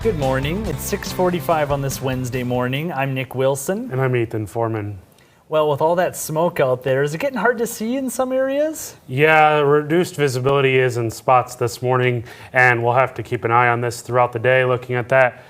Good morning. It's 6:45 on this Wednesday morning. I'm Nick Wilson. And I'm Ethan Foreman. Well, with all that smoke out there, is it getting hard to see in some areas? Yeah, reduced visibility is in spots this morning, and we'll have to keep an eye on this throughout the day. Looking at that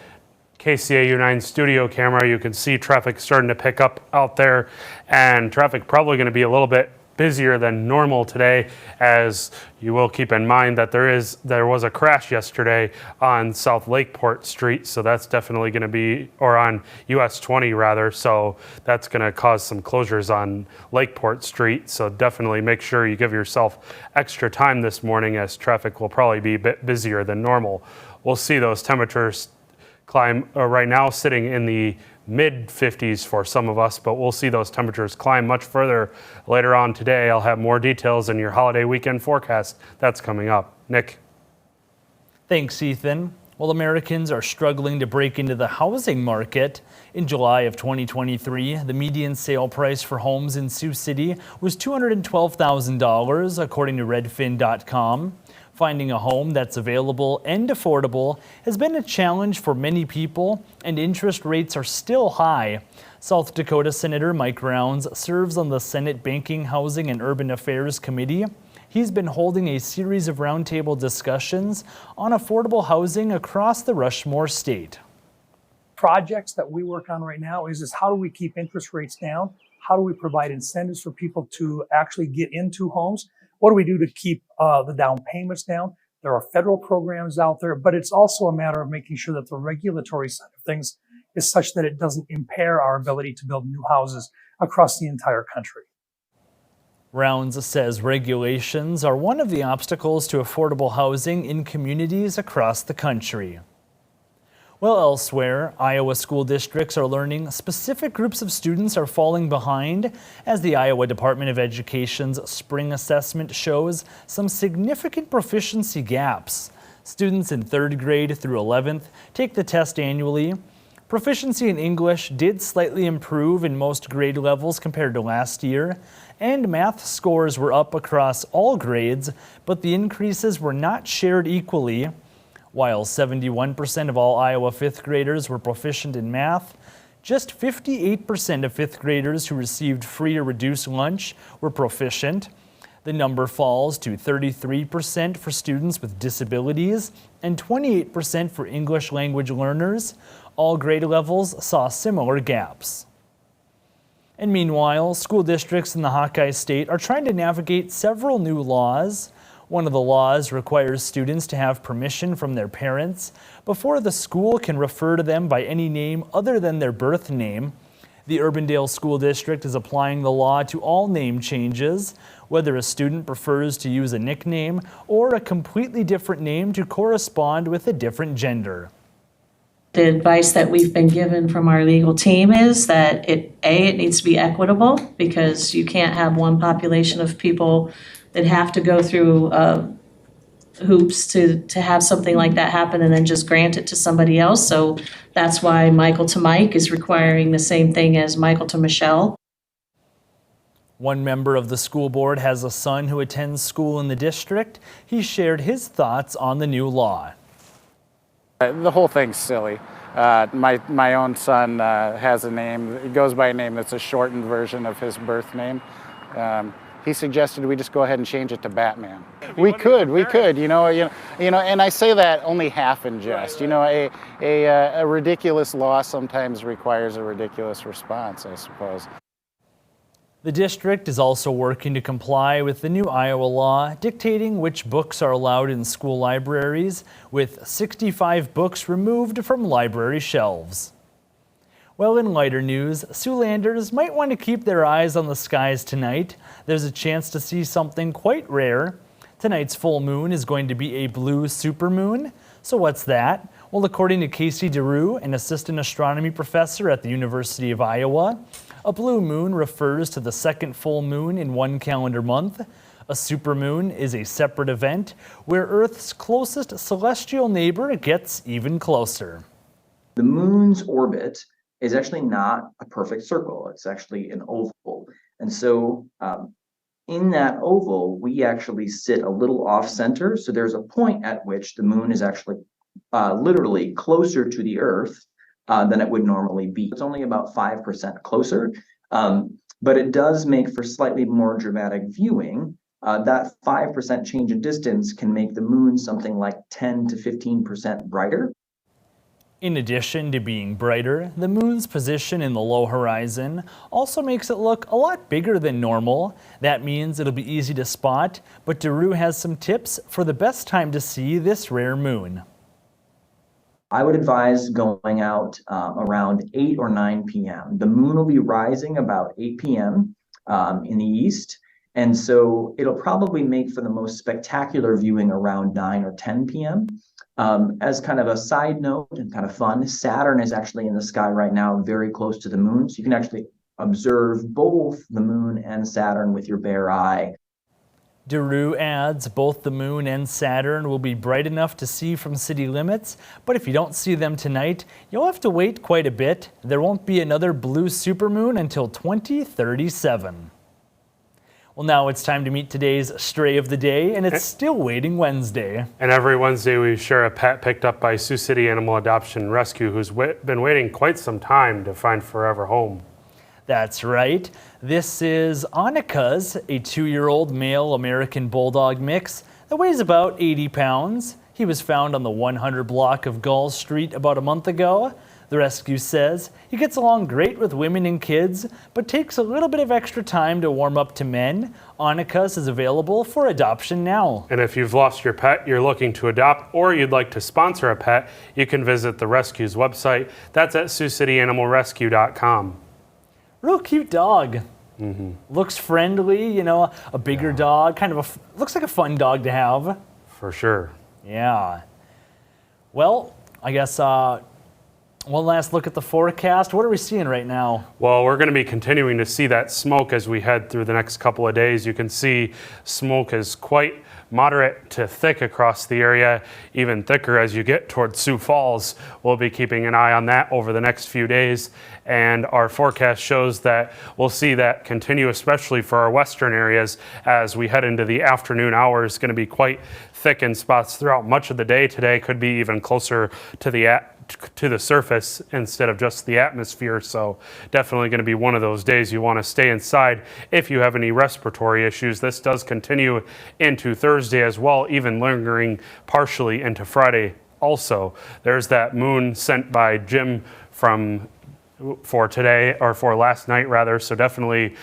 KCAU-9 studio camera, you can see traffic starting to pick up out there, and traffic probably going to be a little bit busier than normal today, as you will keep in mind that there was a crash yesterday on South Lakeport Street, so that's definitely going to be, or on US 20 rather, so that's going to cause some closures on Lakeport Street, so definitely make sure you give yourself extra time this morning, as traffic will probably be a bit busier than normal. We'll see those temperatures climb right now, sitting in the mid 50s for some of us, but we'll see those temperatures climb much further later on today. I'll have more details in your holiday weekend forecast that's coming up. Nick. Thanks, Ethan. Well, Americans are struggling to break into the housing market. In July of 2023, the median sale price for homes in Sioux City was $212,000, according to Redfin.com. Finding a home that's available and affordable has been a challenge for many people, and interest rates are still high. South Dakota Senator Mike Rounds serves on the Senate Banking, Housing, and Urban Affairs Committee. He's been holding a series of roundtable discussions on affordable housing across the Rushmore state. Projects that we work on right now is how do we keep interest rates down? How do we provide incentives for people to actually get into homes? What do we do to keep the down payments down? There are federal programs out there, but it's also a matter of making sure that the regulatory side of things is such that it doesn't impair our ability to build new houses across the entire country. Rounds says regulations are one of the obstacles to affordable housing in communities across the country. Well, elsewhere, Iowa school districts are learning specific groups of students are falling behind, as the Iowa Department of Education's spring assessment shows some significant proficiency gaps. Students in 3rd grade through 11th take the test annually. Proficiency in English did slightly improve in most grade levels compared to last year, and math scores were up across all grades, but the increases were not shared equally. While 71% of all Iowa 5th graders were proficient in math, just 58% of 5th graders who received free or reduced lunch were proficient. The number falls to 33% for students with disabilities and 28% for English language learners. All grade levels saw similar gaps. And meanwhile, school districts in the Hawkeye State are trying to navigate several new laws. One of the laws requires students to have permission from their parents before the school can refer to them by any name other than their birth name. The Urbandale School District is applying the law to all name changes, whether a student prefers to use a nickname or a completely different name to correspond with a different gender. The advice that we've been given from our legal team is that it needs to be equitable, because you can't have one population of people that have to go through hoops to have something like that happen and then just grant it to somebody else. So that's why Michael to Mike is requiring the same thing as Michael to Michelle. One member of the school board has a son who attends school in the district. He shared his thoughts on the new law. The whole thing's silly. My own son has a name. He goes by a name that's a shortened version of his birth name. He suggested we just go ahead and change it to Batman. We could, you know, and I say that only half in jest. You know, a ridiculous law sometimes requires a ridiculous response, I suppose. The district is also working to comply with the new Iowa law dictating which books are allowed in school libraries, with 65 books removed from library shelves. Well, in lighter news, Siouxlanders might want to keep their eyes on the skies tonight. There's a chance to see something quite rare. Tonight's full moon is going to be a blue supermoon. So what's that? Well, according to Casey DeRue, an assistant astronomy professor at the University of Iowa, a blue moon refers to the second full moon in one calendar month. A supermoon is a separate event where Earth's closest celestial neighbor gets even closer. The moon's orbit is actually not a perfect circle. It's actually an oval. And so in that oval, we actually sit a little off center. So there's a point at which the moon is actually literally closer to the Earth than it would normally be. It's only about 5% closer, but it does make for slightly more dramatic viewing. That 5% change in distance can make the moon something like 10 to 15% brighter. In addition to being brighter, the moon's position in the low horizon also makes it look a lot bigger than normal. That means it'll be easy to spot, but Daru has some tips for the best time to see this rare moon. I would advise going out around 8 or 9 p.m. The moon will be rising about 8 p.m. In the east, and so it'll probably make for the most spectacular viewing around 9 or 10 p.m. As kind of a side note and kind of fun, Saturn is actually in the sky right now very close to the moon, so you can actually observe both the moon and Saturn with your bare eye. Daru adds both the moon and Saturn will be bright enough to see from city limits, but if you don't see them tonight, you'll have to wait quite a bit. There won't be another blue supermoon until 2037. Well, now it's time to meet today's Stray of the Day, and it's Still Waiting Wednesday. And every Wednesday we share a pet picked up by Sioux City Animal Adoption and Rescue who's been waiting quite some time to find forever home. That's right. This is Annika's, a 2-year-old male American Bulldog mix that weighs about 80 pounds. He was found on the 100 block of Gull Street about a month ago. The rescue says he gets along great with women and kids, but takes a little bit of extra time to warm up to men. Annika's is available for adoption now. And if you've lost your pet, you're looking to adopt, or you'd like to sponsor a pet, you can visit the rescue's website. That's at SiouxCityAnimalRescue.com. Real cute dog. Looks friendly, you know, a bigger dog, kind of looks like a fun dog to have. For sure. Yeah. Well, I guess one last look at the forecast. What are we seeing right now? Well, we're going to be continuing to see that smoke as we head through the next couple of days. You can see smoke is quite moderate to thick across the area, even thicker as you get towards Sioux Falls. We'll be keeping an eye on that over the next few days, and our forecast shows that we'll see that continue, especially for our western areas as we head into the afternoon hours. It's going to be quite thick in spots throughout much of the day today, could be even closer to the surface instead of just the atmosphere. So definitely going to be one of those days you want to stay inside if you have any respiratory issues. This does continue into Thursday as well, even lingering partially into Friday also. There's that moon sent by Jim for today, or for last night rather, so definitely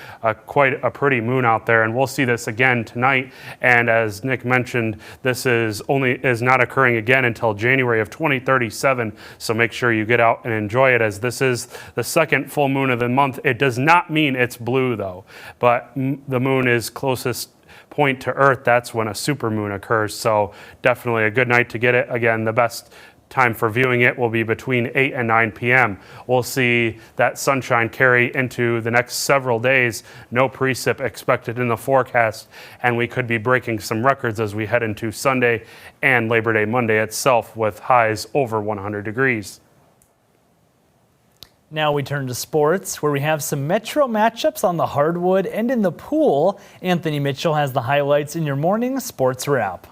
quite a pretty moon out there, and we'll see this again tonight. And as Nick mentioned, this is not occurring again until January of 2037, so make sure you get out and enjoy it, as this is the second full moon of the month. It does not mean it's blue though, but the moon is closest point to Earth. That's when a supermoon occurs, so definitely a good night to get it. Again, the best time for viewing it will be between 8 and 9 p.m. We'll see that sunshine carry into the next several days. No precip expected in the forecast, and we could be breaking some records as we head into Sunday and Labor Day Monday itself with highs over 100 degrees. Now we turn to sports, where we have some Metro matchups on the hardwood and in the pool. Anthony Mitchell has the highlights in your morning sports wrap.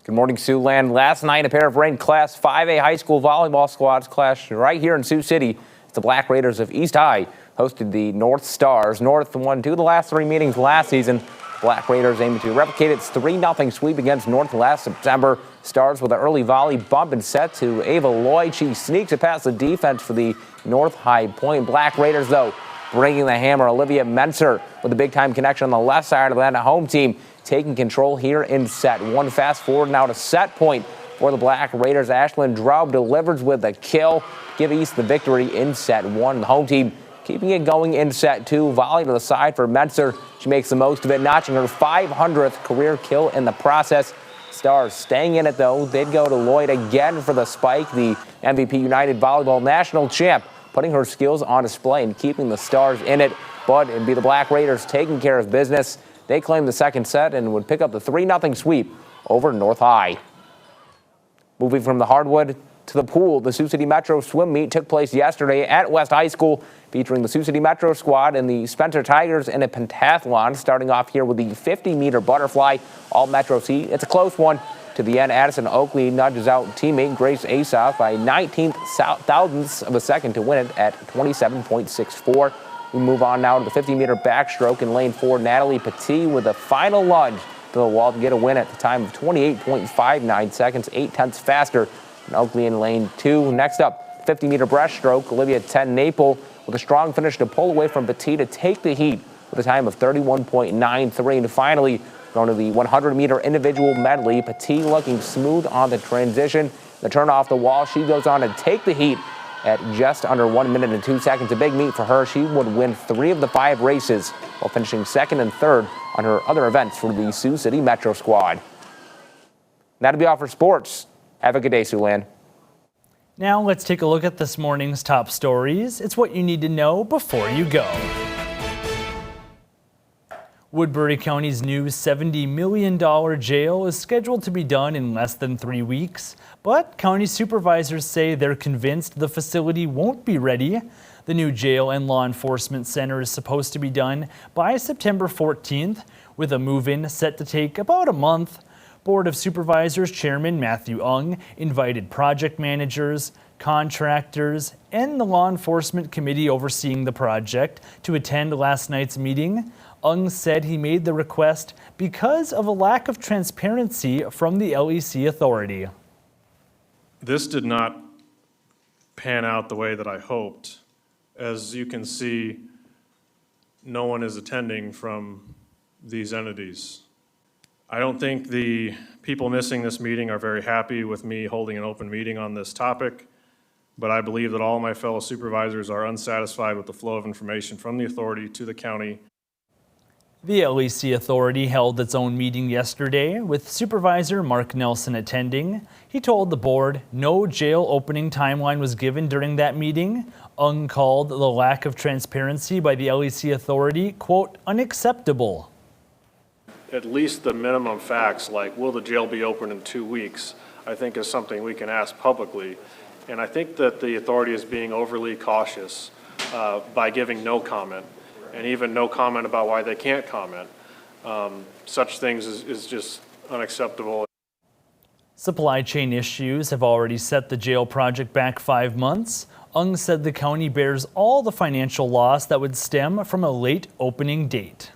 Good morning, Siouxland. Last night, a pair of ranked Class 5A high school volleyball squads clashed right here in Sioux City. The Black Raiders of East High hosted the North Stars. North won 2 of the last 3 meetings last season. Black Raiders aiming to replicate its 3-0 sweep against North last September. Stars with an early volley bump and set to Ava Lloyd. She sneaks it past the defense for the North high point. Black Raiders, though, bringing the hammer. Olivia Menser with a big-time connection on the left side of that home team, taking control here in set 1. Fast forward now to set point for the Black Raiders. Ashlyn Draub delivers with a kill, give East the victory in set 1. The home team keeping it going in set 2. Volley to the side for Menser. She makes the most of it, notching her 500th career kill in the process. Stars staying in it, though. They'd go to Lloyd again for the spike. The MVP United Volleyball National Champ putting her skills on display and keeping the Stars in it. But it'd be the Black Raiders taking care of business. They claim the second set and would pick up the 3-0 sweep over North High. Moving from the hardwood to the pool, the Sioux City Metro swim meet took place yesterday at West High School, featuring the Sioux City Metro squad and the Spencer Tigers in a pentathlon. Starting off here with the 50-meter butterfly all Metro heat. It's a close one. To the end, Addison Oakley nudges out teammate Grace Asoff by 19 thousandths of a second to win it at 27.64. We move on now to the 50-meter backstroke in lane 4. Natalie Petit with a final lunge to the wall to get a win at the time of 28.59 seconds, 0.8 faster than Oakley in lane 2. Next up, 50-meter breaststroke. Olivia Ten-Naple with a strong finish to pull away from Petit to take the heat with a time of 31.93. And finally, going to the 100-meter individual medley, Petit looking smooth on the transition. The turn off the wall, she goes on to take the heat at just under 1 minute and 2 seconds. A big meet for her. She would win 3 of the 5 races while finishing 2nd and 3rd on her other events for the Sioux City Metro squad. That'll be all for sports. Have a good day, Siouxland. Now let's take a look at this morning's top stories. It's what you need to know before you go. Woodbury County's new $70 million jail is scheduled to be done in less than 3 weeks, but county supervisors say they're convinced the facility won't be ready. The new jail and law enforcement center is supposed to be done by September 14th, with a move-in set to take about a month. Board of Supervisors Chairman Matthew Ung invited project managers, contractors, and the law enforcement committee overseeing the project to attend last night's meeting. Ung said he made the request because of a lack of transparency from the LEC authority. This did not pan out the way that I hoped. As you can see, no one is attending from these entities. I don't think the people missing this meeting are very happy with me holding an open meeting on this topic, but I believe that all my fellow supervisors are unsatisfied with the flow of information from the authority to the county. The LEC authority held its own meeting yesterday with Supervisor Mark Nelson attending. He told the board no jail opening timeline was given during that meeting. Ung called the lack of transparency by the LEC authority, quote, unacceptable. At least the minimum facts, like will the jail be open in 2 weeks, I think is something we can ask publicly. And I think that the authority is being overly cautious by giving no comment, and even no comment about why they can't comment. Such things is just unacceptable. Supply chain issues have already set the jail project back 5 months. Ung said the county bears all the financial loss that would stem from a late opening date.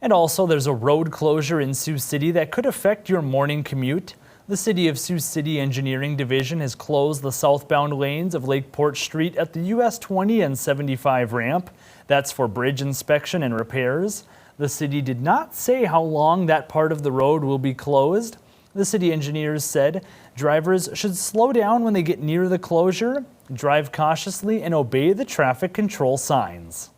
And also, there's a road closure in Sioux City that could affect your morning commute. The City of Sioux City Engineering Division has closed the southbound lanes of Lakeport Street at the US 20 and 75 ramp. That's for bridge inspection and repairs. The city did not say how long that part of the road will be closed. The city engineers said drivers should slow down when they get near the closure, drive cautiously, and obey the traffic control signs.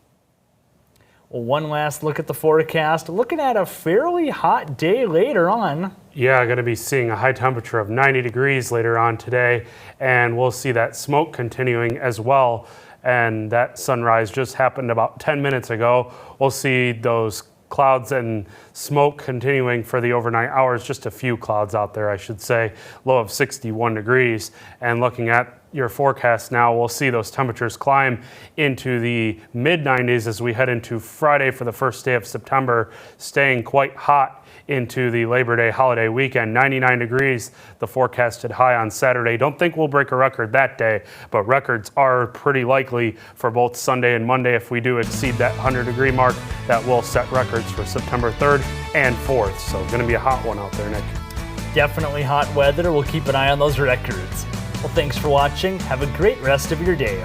Well, one last look at the forecast, looking at a fairly hot day later on. Yeah, going to be seeing a high temperature of 90 degrees later on today, and we'll see that smoke continuing as well. And that sunrise just happened about 10 minutes ago. We'll see those clouds and smoke continuing for the overnight hours, just a few clouds out there, I should say, low of 61 degrees. And looking at your forecast now, we'll see those temperatures climb into the mid-90s as we head into Friday for the first day of September, staying quite hot into the Labor Day holiday weekend. 99 degrees, the forecasted high on Saturday. Don't think we'll break a record that day, but records are pretty likely for both Sunday and Monday. If we do exceed that 100-degree mark, that will set records for September 3rd and 4th. So going to be a hot one out there, Nick. Definitely hot weather. We'll keep an eye on those records. Well, thanks for watching. Have a great rest of your day.